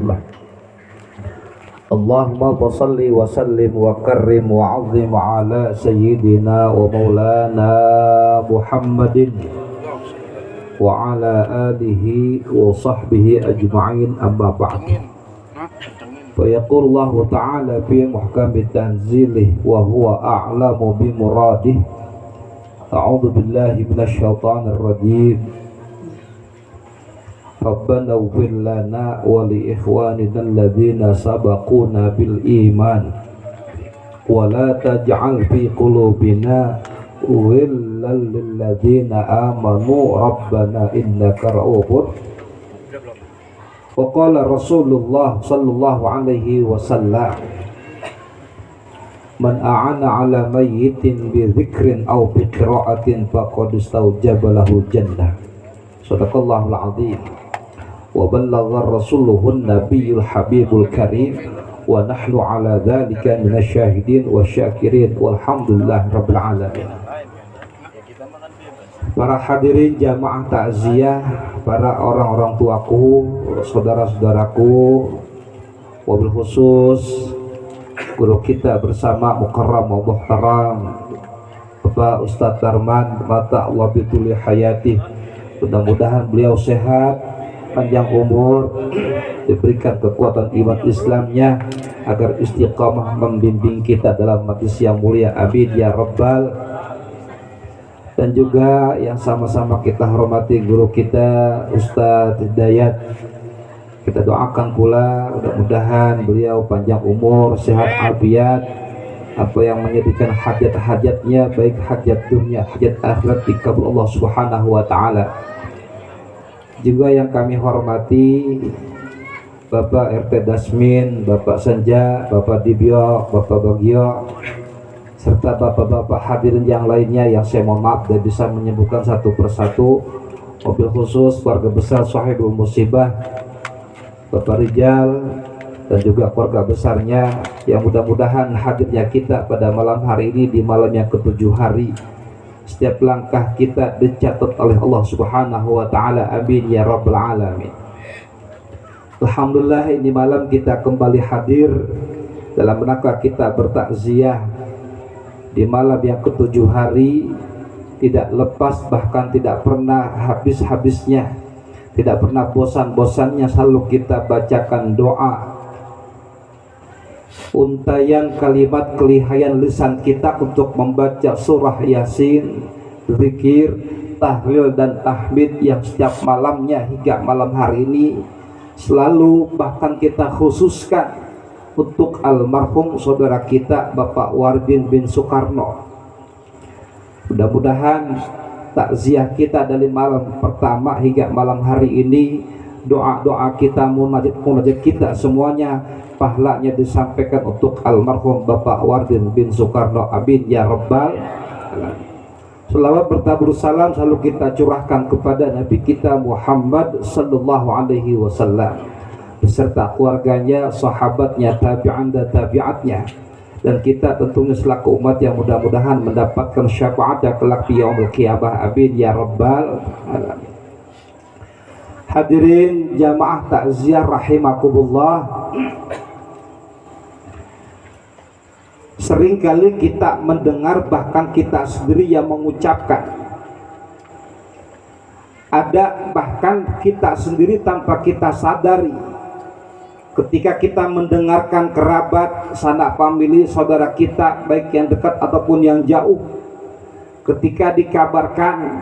Rasulullah. Allahumma salli wa sallim wa karrim wa azim ala sayyidina wa maulana Muhammadin wa ala alihi wa sahbihi ajma'in, amma ba'd. Fa yaqulu Allah ta'ala fi muhkami tanzilih wa huwa a'lamu bi muradih. A'udzu billahi minasy syaithanir rajim. Rabbana ighfir lana wa li ikhwanina alladhina sabaquna bil iman wa la taj'al fi qulubina ghillan lil ladzina amanu rabbana innaka ra'ufur. Wa qala Rasulullah sallallahu alaihi wasallam, man a'ana 'ala mayyitin bi dzikrin aw bi qira'atin faqad istawjaba lahu jannah. Shadaqallahul 'azim. Wa ballagha rasuluhun nabiyul habibul karim wa nahnu ala dhalika minasyahidin wa syakirin walhamdulillah rabbil alamin. Para hadirin jamaah takziah, para orang-orang tuaku, saudara-saudaraku, wabil khusus guru kita bersama mukarram wa muhtaram Bapak Ustadz Darman, mata Allah bituli hayati. Mudah-mudahan beliau sehat, panjang umur, diberikan kekuatan iman Islamnya agar istiqamah membimbing kita dalam majlis yang mulia, amin ya rabbal. Dan juga yang sama-sama kita hormati guru kita Ustadz Hidayat, kita doakan pula mudah-mudahan beliau panjang umur, sehat afiat, apa yang menyedihkan hajat-hajatnya, baik hajat dunia, hajat akhirat dikabul Allah subhanahu wa ta'ala. Juga yang kami hormati Bapak RT Dasmin, Bapak Senja, Bapak Dibyo, Bapak Bagio, serta bapak-bapak hadirin yang lainnya yang saya mohon maaf dan bisa menyebutkan satu persatu. Mobil khusus keluarga besar Sahibul Musibah, Bapak Rijal, dan juga keluarga besarnya, yang mudah-mudahan hadirnya kita pada malam hari ini di malam yang ketujuh hari, setiap langkah kita dicatat oleh Allah subhanahu wa ta'ala, amin ya rabbal alamin. Alhamdulillah, ini malam kita kembali hadir dalam rangka kita bertakziah di malam yang ketujuh hari. Tidak lepas, bahkan tidak pernah habis-habisnya, tidak pernah bosan-bosannya selalu kita bacakan doa, untayan kalimat kelihayan lisan kita untuk membaca surah Yasin, zikir, tahlil dan tahmid yang setiap malamnya hingga malam hari ini selalu bahkan kita khususkan untuk almarhum saudara kita Bapak Wardin bin Soekarno. Mudah-mudahan takziah kita dari malam pertama hingga malam hari ini, doa-doa kita, munajat kita semuanya pahalanya disampaikan untuk almarhum Bapak Wardin bin Soekarno, amin ya rabbal alamin. Selawat bertabur salam selalu kita curahkan kepada Nabi kita Muhammad sallallahu alaihi wasallam beserta keluarganya, sahabatnya, tabi'an dan tabi'atnya, dan kita tentunya selaku umat yang mudah-mudahan mendapatkan syafaatnya kelak di yaumul qiyamah, amin ya rabbal alamin. Hadirin jamaah takziah rahimakumullah, seringkali kita mendengar, bahkan kita sendiri yang mengucapkan, ada bahkan kita sendiri tanpa kita sadari, ketika kita mendengarkan kerabat, sanak famili, saudara kita, baik yang dekat ataupun yang jauh, ketika dikabarkan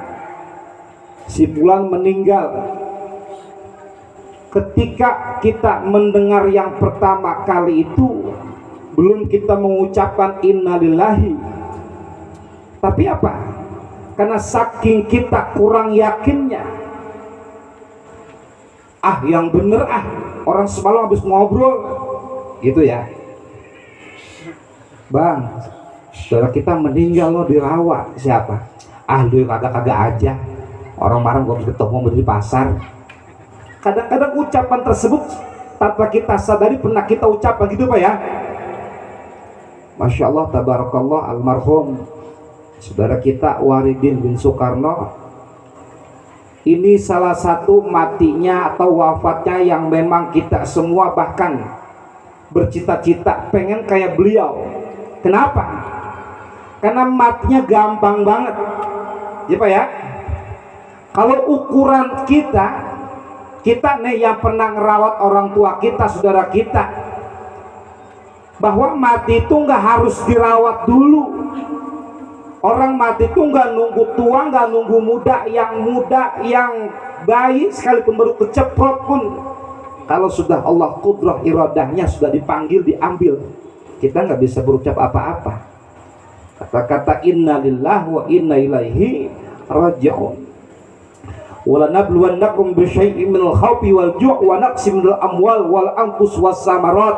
si fulan meninggal, ketika kita mendengar yang pertama kali itu belum kita mengucapkan innalillahi, tapi apa? Karena saking kita kurang yakinnya, yang bener orang semalam habis ngobrol gitu ya, bang, saudara kita meninggal lo dirawat, siapa? Lu kagak-kagak aja, orang marah gua ketemu di pasar. Kadang-kadang ucapan tersebut tanpa kita sadari pernah kita ucapkan gitu Pak ya. Masya Allah, tabarakallah, almarhum saudara kita Waridin bin Soekarno Ini salah satu matinya atau wafatnya yang memang kita semua bahkan bercita-cita pengen kayak beliau. Kenapa? Karena matinya gampang banget ya Pak ya. Kalau ukuran kita nih yang pernah ngerawat orang tua kita, saudara kita, bahwa mati itu nggak harus dirawat dulu. Orang mati itu nggak nunggu tua, nggak nunggu muda, yang bayi sekalipun baru keceprot pun, kalau sudah Allah kudrah iradahnya sudah dipanggil, diambil, kita nggak bisa berucap apa-apa. Kata-kata inna lillahi wa inna ilaihi raji'un. Wala nabluwannakum bisyai'in minal khawfi wal ju' wa naqsim minal amwal wal anfus was samarat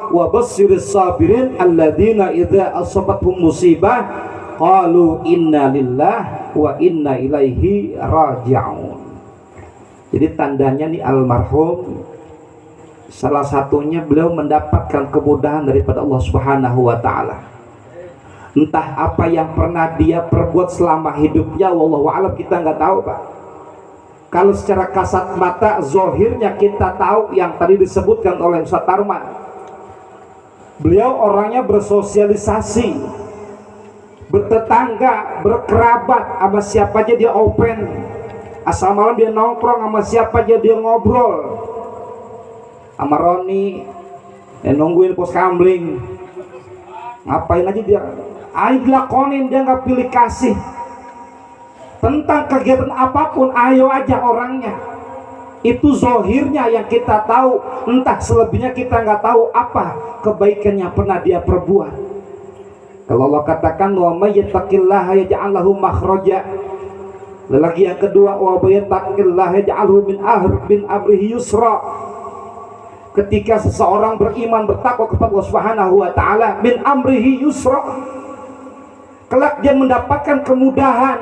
wa bassiris sabirin alladzina idza asabathum musibah qalu inna lillahi wa inna ilaihi raji'un. Jadi tandanya nih almarhum, salah satunya beliau mendapatkan kemudahan daripada Allah Subhanahu wa taala. Entah apa yang pernah dia perbuat selama hidupnya, wallahu a'lam, kita nggak tahu Pak. Kalau secara kasat mata zohirnya kita tahu yang tadi disebutkan oleh Ustaz Tarman, beliau orangnya bersosialisasi, bertetangga, berkerabat, sama siapa aja dia open. Asal malam dia nongkrong, sama siapa aja dia ngobrol. Sama Roni yang nungguin pos kamling, ngapain aja dia ayo dilakonin, dia nggak pilih kasih. Tentang kegiatan apapun ayo aja orangnya. Itu zohirnya yang kita tahu. Entah selebihnya kita nggak tahu apa kebaikan yang pernah dia perbuat. Kalau Allah katakan wa may yattaqillaha yaj'al lahu makhraja. Lagi yang kedua wa may yattaqillaha yaj'alhu min amrihi yusra. Ketika seseorang beriman bertakwa kepada Allah Subhanahu wa taala, min amrihi yusra, kelak dia mendapatkan kemudahan.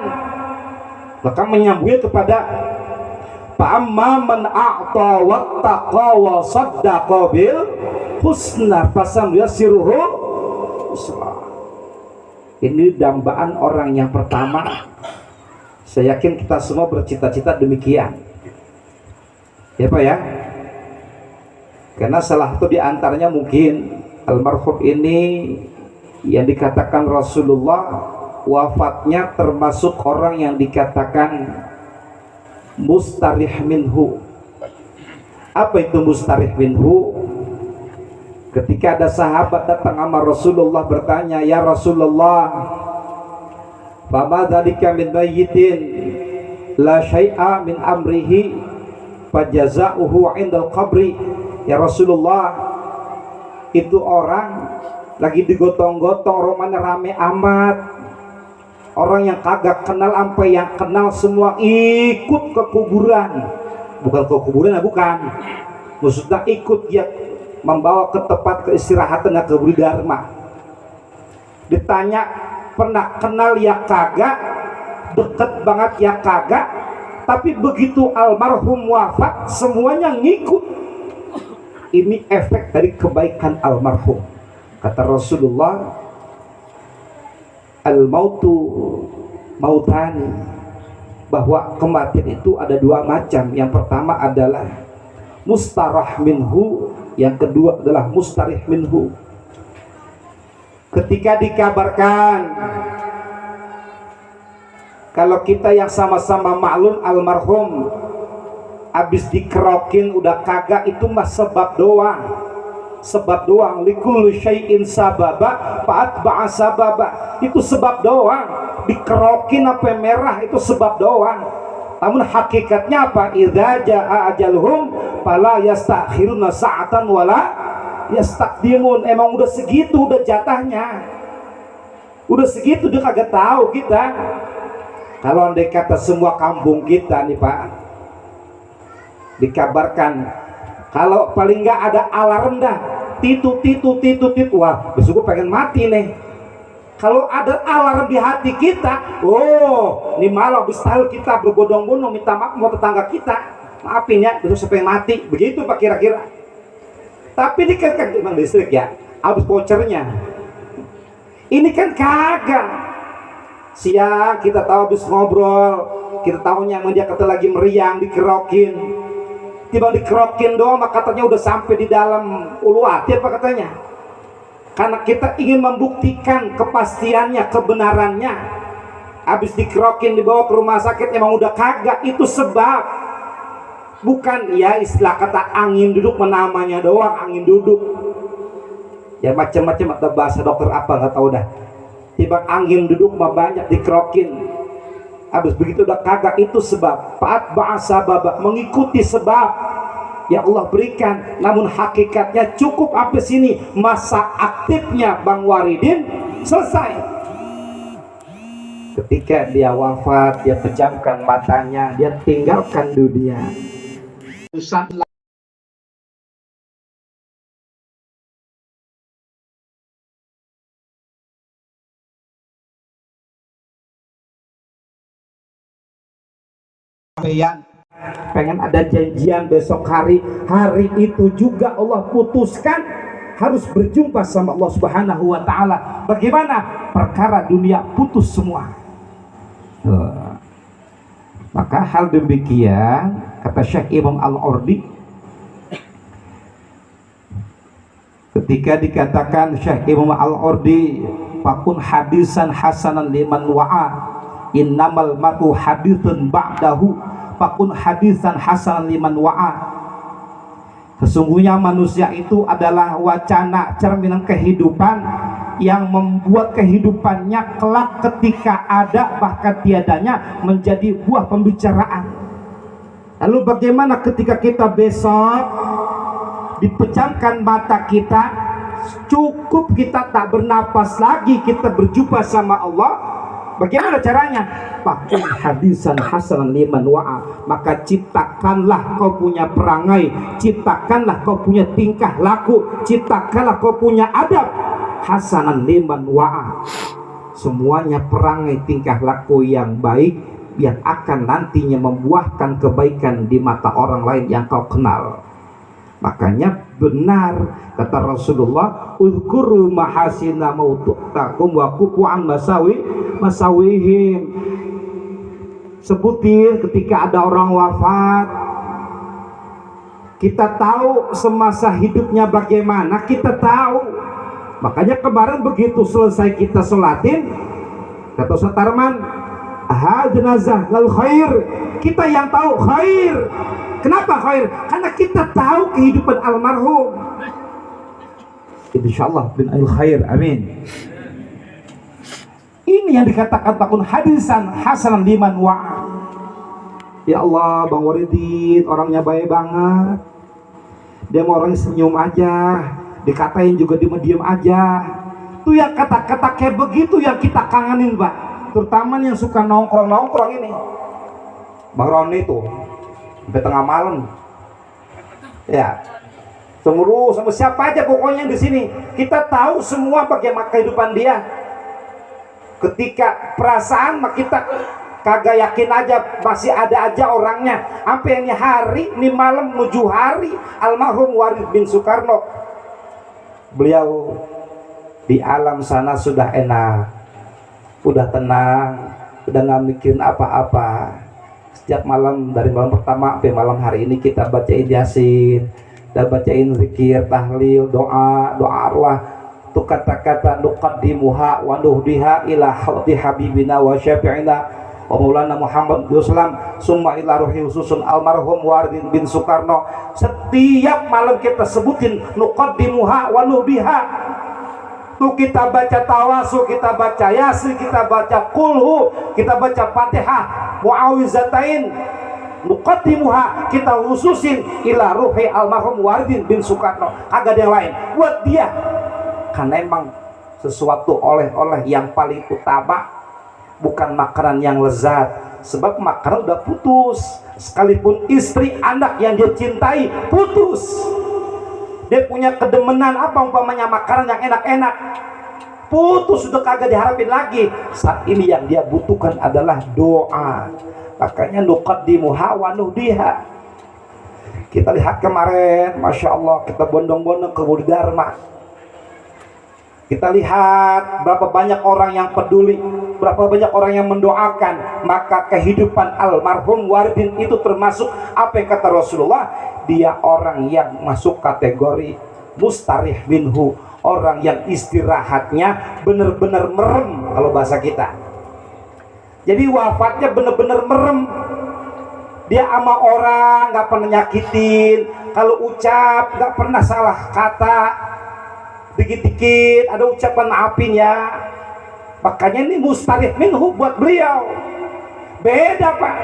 Maka menyambungnya kepada fa'amma man a'ta wattaqa wa saddaqa bil husna fasamyassiruhu yusra. Ini dambaan orang yang pertama. Saya yakin kita semua bercita-cita demikian ya Pak ya. Karena salah satu diantaranya mungkin almarhum ini yang dikatakan Rasulullah wafatnya termasuk orang yang dikatakan mustarih minhu. Apa itu mustarih minhu? Ketika ada sahabat datang sama Rasulullah bertanya, ya Rasulullah, fama dzalika min mayyitin la syai'a min amrihi fajaza'uhu 'indal qabri. Ya Rasulullah, itu orang lagi digotong-gotong, romannya rame amat, orang yang kagak kenal sampai yang kenal semua ikut ke kuburan. Bukan ke kuburan, bukan, maksudnya ikut dia membawa ke tempat keistirahatan ke Budi Dharma. Ditanya pernah kenal ya kagak, deket banget ya kagak, tapi begitu almarhum wafat semuanya ngikut. Ini efek dari kebaikan almarhum. Kata Rasulullah, al-mautu mautani, bahwa kematian itu ada dua macam. Yang pertama adalah mustarah minhu, yang kedua adalah mustarih minhu. Ketika dikabarkan, kalau kita yang sama-sama maklum almarhum habis dikerokin udah kagak, itu mah sebab doang. Sebab doang. Likulli syai'in sababa fa'atba'a sababa. Itu sebab doang. Dikerokin apa merah itu sebab doang. Namun hakikatnya apa? Idza jaa ajaluhum fala yastakhiruna sa'atan wala yastaqdimun. Emang udah segitu, udah jatahnya. Udah segitu, dia kagak tahu kita. Kalau andai kata semua kampung kita nih Pak, dikabarkan kalau paling nggak ada alarm dah, titu, wah besok gue pengen mati nih. Kalau ada alarm di hati kita, oh ini malam habis tahu kita berbondong-bondong minta maaf mau tetangga kita, maafin ya besok saya pengen mati, begitu Pak kira-kira. Tapi ini kan memang listrik ya, habis vouchernya. Ini kan kagak. Siang kita tahu habis ngobrol, kita tahunya emang dia kata lagi meriang dikerokin, tiba dikerokin doang maka katanya udah sampai di dalam ulu hati apa katanya, karena kita ingin membuktikan kepastiannya, kebenarannya. Habis dikerokin dibawa ke rumah sakit emang udah kagak, itu sebab, bukan ya istilah kata angin duduk menamanya doang, angin duduk ya macam-macam atau bahasa dokter apa nggak tahu dah. Tiba angin duduk mah banyak dikerokin, habis begitu udah kagak, itu sebab. Faat bahasa babak, mengikuti sebab yang Allah berikan, namun hakikatnya cukup sampai sini. Masa aktifnya Bang Waridin selesai. Ketika dia wafat, dia pejamkan matanya, dia tinggalkan dunia. Pengen ada janjian besok hari itu juga Allah putuskan harus berjumpa sama Allah Subhanahu wa taala. Bagaimana? Perkara dunia putus semua. Maka hal demikian kata Syekh Imam Al-Ordi ketika dikatakan Syekh Imam Al-Ordi fakun hadisan hasanan liman wa'a innamal matu haditsun ba'dahu fakun hadisan hasanan liman wa'a. Sesungguhnya manusia itu adalah wacana cerminan kehidupan yang membuat kehidupannya kelak ketika ada bahkan tiadanya menjadi buah pembicaraan. Lalu bagaimana ketika kita besok dipejamkan mata kita, cukup kita tak bernapas lagi, kita berjumpa sama Allah? Bagaimana caranya? Pakai hadisan hasanan liman wa'a. Maka ciptakanlah kau punya perangai, ciptakanlah kau punya tingkah laku, ciptakanlah kau punya adab hasanan liman wa'a. Semuanya perangai tingkah laku yang baik yang akan nantinya membuahkan kebaikan di mata orang lain yang kau kenal. Makanya benar kata Rasulullah, uzkuru mahasina mautukum wa kufu an masawihim. Sebutin ketika ada orang wafat, kita tahu semasa hidupnya bagaimana, kita tahu. Makanya kemarin begitu selesai kita sholatin, kata Ustaz Tarman, jenazah lal khair, kita yang tahu khair. Kenapa khair? Karena kita tahu kehidupan almarhum. Insyaallah bin al khair, amin. Ini yang dikatakan takun hadisan hasanan liman wa'a. Ya Allah, Bang Waridin orangnya baik banget. Dia mau orang senyum aja, dikatain juga dia diam aja. Itu yang kata-kata kayak begitu yang kita kangenin, Pak. Terutama yang suka nongkrong-nongkrong ini. Bang Roni tuh sampai tengah malam, ya, seluruh sama siapa aja pokoknya di sini kita tahu semua bagaimana kehidupan dia. Ketika perasaan mah kita kagak yakin aja, masih ada aja orangnya. Sampai ini hari, ini malam menuju hari almarhum Warid bin Soekarno, beliau di alam sana sudah enak, udah tenang, udah nggak mikirin apa-apa. Setiap malam dari malam pertama sampai malam hari ini kita bacain Yasin, kita bacain zikir, tahlil, doa arwah. Itu kata-kata nuqaddimuha wa nuhdiha ila hawdi habibina wa syafi'ina wa maulana Muhammad Yuslam summa ila ruhi khususun almarhum Warid bin Soekarno. Setiap malam kita sebutin nuqaddimuha wa nuhdiha. Tuh kita baca tawasul, kita baca yasin, kita baca kulhu, kita baca fatihah, muawizatain, nuqaddimuha, kita khususin ila ruhi almarhum Warid bin Soekarno. Kagak ada yang lain buat dia, karena emang sesuatu oleh-oleh yang paling utama, bukan makanan yang lezat. Sebab makanan udah putus, sekalipun istri anak yang dia cintai putus. Dia punya kedemenan apa umpamanya makanan yang enak-enak, putus, sudah kagak diharapin lagi. Saat ini yang dia butuhkan adalah doa. Makanya nuqaddimuha wa nuhdiha. Kita lihat kemarin, Masya Allah, kita bondong-bondong ke Budi Dharma. Kita lihat berapa banyak orang yang peduli, berapa banyak orang yang mendoakan. Maka kehidupan almarhum Wardin itu termasuk apa yang kata Rasulullah, dia orang yang masuk kategori mustarih minhu, orang yang istirahatnya benar-benar merem kalau bahasa kita. Jadi wafatnya benar-benar merem. Dia sama orang nggak pernah nyakitin, kalau ucap nggak pernah salah kata, dikit-dikit ada ucapan maafin ya. Makanya ini mustarih minhu buat beliau. Beda Pak.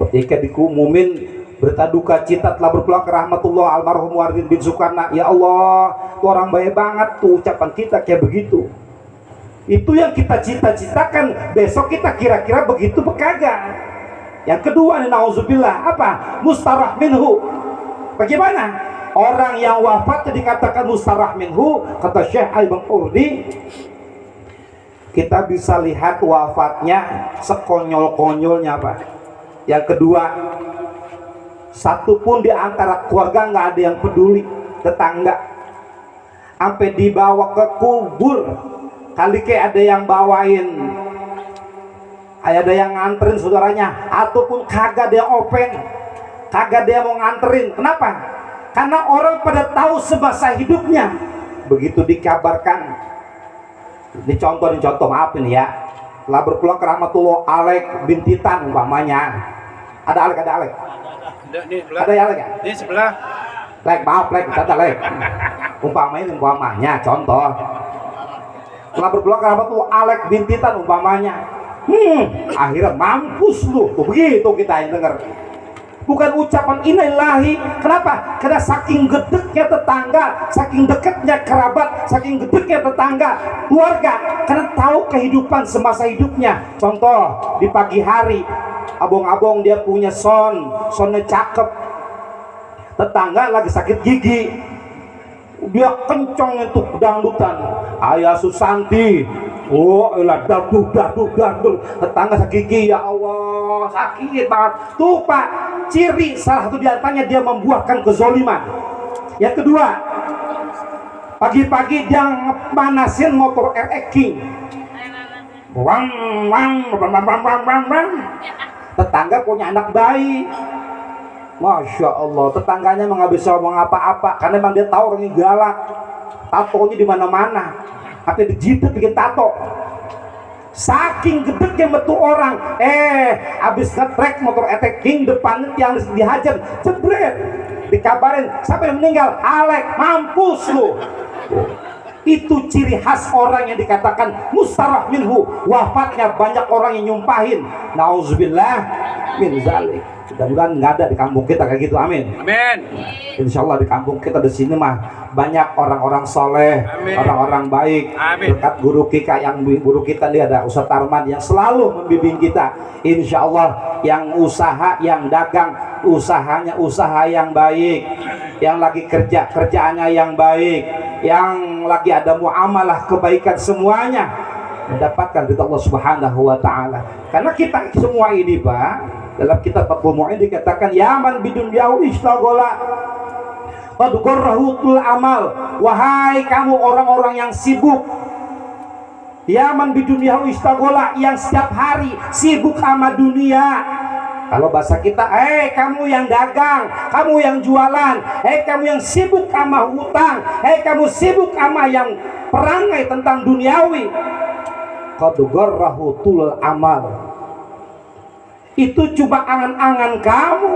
Ketika dikumumin berita duka cita telah berpulang ke rahmatullah almarhum Wardin bin Sukarna, ya Allah, tuh orang baik banget tuh ucapan kita kayak begitu. Itu yang kita cita-citakan, besok kita kira-kira begitu bekagak. Yang kedua nih, nauzubillah, apa? Mustarah minhu. Bagaimana? Orang yang wafat dikatakan mustarah minhu, kata Syekh Al-Bangurdi, kita bisa lihat wafatnya sekonyol-konyolnya Pak. Yang kedua, satu pun di antara keluarga nggak ada yang peduli, tetangga sampai dibawa ke kubur, kali kayak ada yang bawain, ada yang nganterin saudaranya, ataupun kagak ada yang open, kagak ada yang mau nganterin. Kenapa? Karena orang pada tahu semasa hidupnya. Begitu dikabarkan, ini contoh maaf ini ya, telah berpulang ke rahmatullah Alek bin Titan umpamanya. Ada Alek? Ada ya Alek ya? Di sebelah. Lek, maaf Lek, kata Lek. Umpamanya contoh. Telah berpulang ke rahmatullah Alek bin Titan umpamanya. Akhirnya mampus lu. Tuh begitu kita yang dengar. Bukan ucapan innalillahi. Kenapa? Karena saking gedeknya tetangga, saking dekatnya kerabat, saking gedeknya tetangga, keluarga, karena tahu kehidupan semasa hidupnya. Contoh, di pagi hari abong-abong dia punya sonnya cakep, tetangga lagi sakit gigi, dia kencong itu dangdutan, ayah Susanti, oh elah dadu, tetangga sakit gigi, ya Allah sakit banget. Tuh Pak, ciri salah satu diantaranya dia membuahkan kezoliman. Yang kedua, pagi-pagi dia manasin motor RX King, wang. Tetangga punya anak bayi, Masya Allah, tetangganya nggak bisa ngomong apa-apa karena memang dia tahu orangnya galak, tatonya di mana-mana, apa dijidat bikin tato. Saking gedeknya metu orang, abis ngetrek motor RX King depannya yang dihajar, jebret, dikabarin siapa yang meninggal, Alek, mampus lu. Itu ciri khas orang yang dikatakan mustarah minhu, wafatnya banyak orang yang nyumpahin. Nauzubillah min zalik. Mudah-mudahan nggak ada di kampung kita kayak gitu, amin. Amin. Insya Allah di kampung kita di sini mah banyak orang-orang soleh, orang-orang baik. Amin. Berkat guru kita dia ada Ustaz Tarman yang selalu membimbing kita. Insya Allah yang usaha, yang dagang, usahanya usaha yang baik, yang lagi kerjaannya yang baik, yang lagi ada muamalah kebaikan, semuanya mendapatkan ridha Allah Subhanahu wa taala. Karena kita semua ini Pak, dalam kitab Fathul Mu'in dikatakan yaman bidunyahu istaghola qad qarrahutul amal. Wahai kamu orang-orang yang sibuk, yaman bidunyahu istaghola, yang setiap hari sibuk sama dunia. Kalau bahasa kita, kamu yang dagang, kamu yang jualan, kamu yang sibuk sama hutang, kamu sibuk sama yang perangai tentang duniawi. Qad qarrahutul amal. Itu cuma angan-angan kamu.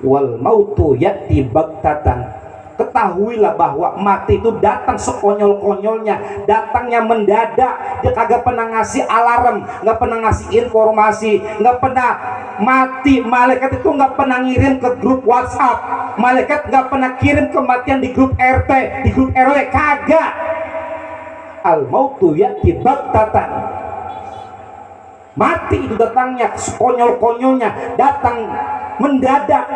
Wal mautu ya'ti baghtatan. Ketahuilah bahwa mati itu datang sekonyol-konyolnya, datangnya mendadak. Dia kagak pernah ngasih alarm, nggak pernah ngasih informasi, nggak pernah mati. Malaikat itu nggak pernah ngirim ke grup WhatsApp, malaikat nggak pernah kirim kematian di grup RT, di grup RW, kagak. Al mautu ya'ti baghtatan. Mati itu datangnya sekonyol-konyolnya, datang mendadak.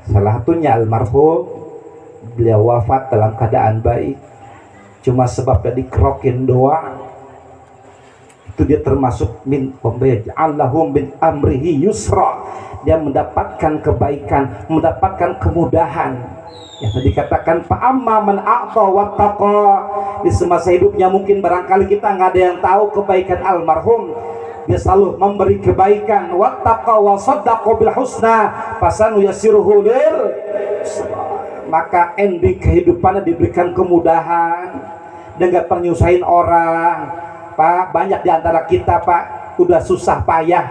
Salah satunya almarhum, beliau wafat dalam keadaan baik, cuma sebab dia dikerokin doang. Itu dia termasuk min Allahum bin amrihi yusra. dia mendapatkan kebaikan, mendapatkan kemudahan. Yang tadi dikatakan fa'amma man a'ta wattaqa. Di semasa hidupnya mungkin barangkali kita nggak ada yang tahu kebaikan almarhum. Dia selalu memberi kebaikan, wattaqa wa saddaqa bil husna fasanu yasiruhu lil, maka ending kehidupannya diberikan kemudahan dan gak pernah nyusahin orang. Pak, banyak di antara kita Pak udah susah payah,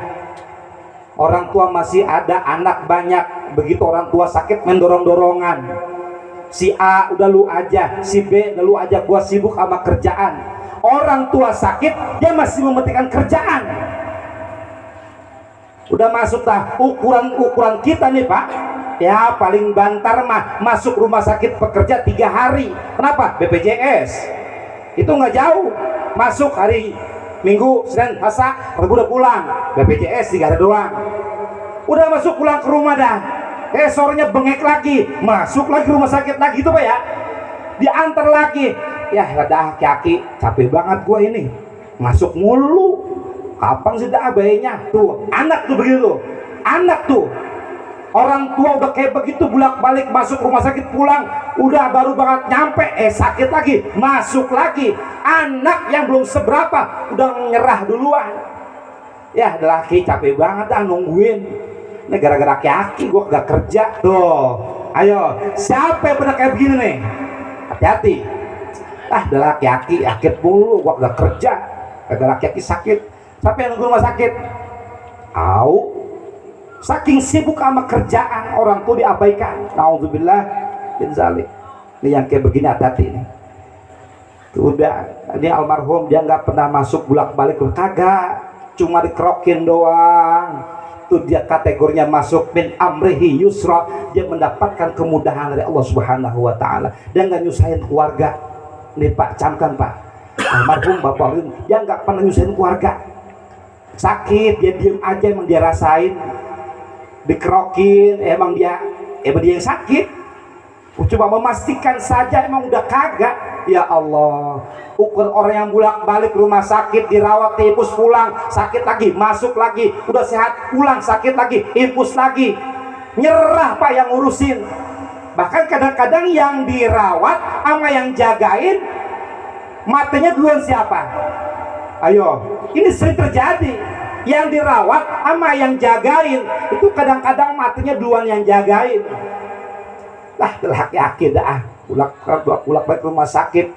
orang tua masih ada, anak banyak, begitu orang tua sakit main dorong-dorongan. Si A udah lu aja, si B udah lu aja, gua sibuk sama kerjaan. Orang tua sakit, dia masih mementingkan kerjaan. Udah masuk dah ukuran kita nih Pak, ya paling bantar mah masuk rumah sakit pekerja 3 hari. Kenapa? BPJS itu nggak jauh, masuk hari Minggu, Senin, Selasa, Rabu udah pulang, BPJS 3 hari doang. Udah masuk pulang ke rumah dah, sorenya bengek lagi, masuk lagi rumah sakit lagi itu Pak ya, diantar lagi. Ya rada kaki, capek banget gua ini, masuk mulu, kapan sih dah bayinya tuh, anak tuh begitu, anak tuh, orang tua udah kayak begitu bolak-balik masuk rumah sakit, pulang udah baru banget nyampe sakit lagi, masuk lagi. Anak yang belum seberapa udah nyerah duluan. Ya laki capek banget dah nungguin. Ini gara-gara kaki gua gak kerja tuh. Ayo, siapa yang pernah kayak begini nih? Hati-hati. Udah laki-laki sakit mulu, gua gak kerja, gara-gara laki-laki sakit. Siapa yang nunggu rumah sakit? Tahu, saking sibuk sama kerjaan, orang tuh diabaikan. Nauzubillah min zalik. Ini yang kayak begini hati-hati nih. Udah, ini almarhum dia nggak pernah masuk bolak-balik, kagak, cuma dikerokin doang. Tuh dia kategorinya masuk min amrihi yusra, dia mendapatkan kemudahan dari Allah Subhanahu wa taala dan nggak nyusahin keluarga. Nih Pak, camkan Pak, almarhum Bapak Rin dia nggak pernah nyusahin keluarga. Sakit dia diem aja, emang dia rasain, dikerokin emang dia yang sakit. Coba memastikan saja emang udah kagak. Ya Allah, ukur orang yang bolak-balik rumah sakit, dirawat, infus, pulang sakit lagi, masuk lagi, udah sehat pulang sakit lagi, infus lagi, nyerah Pak yang ngurusin. Bahkan kadang-kadang yang dirawat sama yang jagain matanya duluan siapa? Ayo, ini sering terjadi. Yang dirawat sama yang jagain itu kadang-kadang matanya duluan yang jagain. Laki-laki dah pulang balik rumah sakit,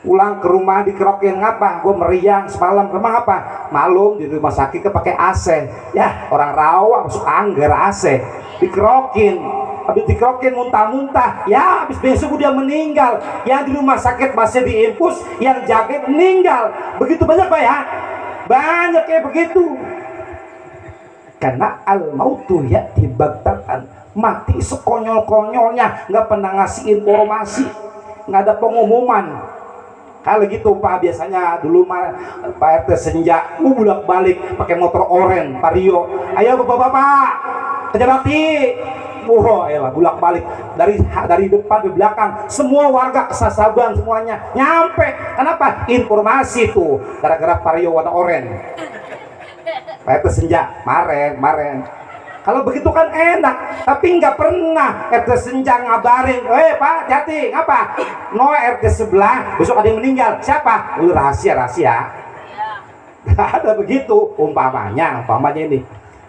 pulang ke rumah dikerokin, ngapa? Gue meriang semalam, emang apa? Malum di rumah sakit kepake AC. Ya orang rawa masuk angger AC, dikerokin, habis dikerokin muntah-muntah, ya habis besok dia meninggal. Yang di rumah sakit masih diinfus, yang jaga meninggal. Begitu banyak Pak ya, banyak kayak begitu. Karena al-mautu ya'ti baghtatan, mati sekonyol-konyolnya, nggak pernah ngasih informasi, nggak ada pengumuman. Kalau gitu Pak, biasanya dulu mah Pak RT senja bolak-balik pakai motor oren Vario. Ayo bapak-bapak kerja bakti, elah bolak-balik dari depan ke belakang, semua warga kesasaban semuanya nyampe. Kenapa? Informasi tuh gara-gara Vario warna oren. Pak RT senja maren. Kalau begitu kan enak, tapi nggak pernah RT senja ngabarin, Pak hati ngapa? No RT sebelah besok ada yang meninggal, siapa? Rahasia. Nggak ada begitu umpamanya ini.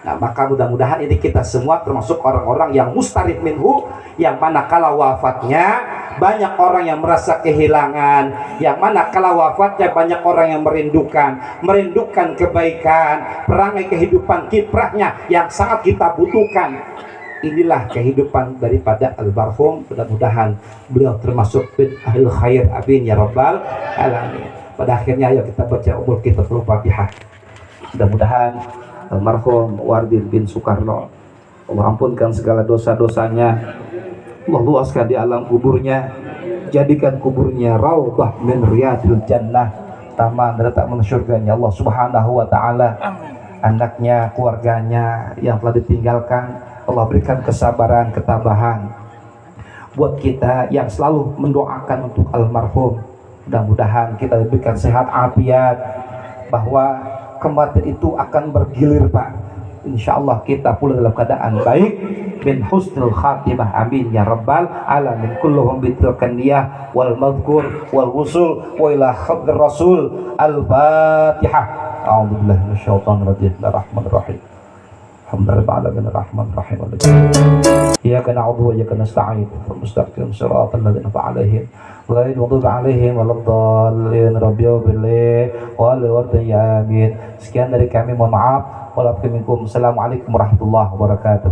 Nah maka mudah-mudahan ini kita semua termasuk orang-orang yang mustarif minhu, yang mana kala wafatnya banyak orang yang merasa kehilangan, yang mana kala wafatnya banyak orang yang merindukan kebaikan, perangai kehidupan kiprahnya yang sangat kita butuhkan. Inilah kehidupan daripada almarhum. Mudah-mudahan beliau termasuk bin ahlul khair, amin ya rabbal alamin. Pada akhirnya ayo kita baca umur kita Al-Fatihah. Mudah-mudahan almarhum Wardin bin Soekarno, Allah ampunkan segala dosa-dosanya, Allah luaskan di alam kuburnya, jadikan kuburnya raudhah min riyadil jannah, taman dari taman surganya Allah Subhanahu wa taala. Anaknya, keluarganya yang telah ditinggalkan, Allah berikan kesabaran, ketabahan. Buat kita yang selalu mendoakan untuk almarhum, mudah-mudahan kita diberikan sehat afiat, bahwa kematian itu akan bergilir Pak. insyaallah kita pulang dalam keadaan baik, min husnul khatimah, amin ya rabbal alamin. Kulluhum bitilkan niyah wal madhkur wal wusul wa ila khabir rasul. Al-Fatihah. A'udzubillahi minasyaitonir rajim. Bismillahirrahmanirrahim. Alhamdulillah alamin arrahmanir rahim. Iyyaka na'budu wa iyyaka nasta'in. Mustaqim shiratal ladzina an'amta 'alaihim ghairil maghdubi 'alaihim waladdallin. Rabbil wal amin. Sekian dari kami, mohon maaf. Assalamualaikum warahmatullahi wabarakatuh.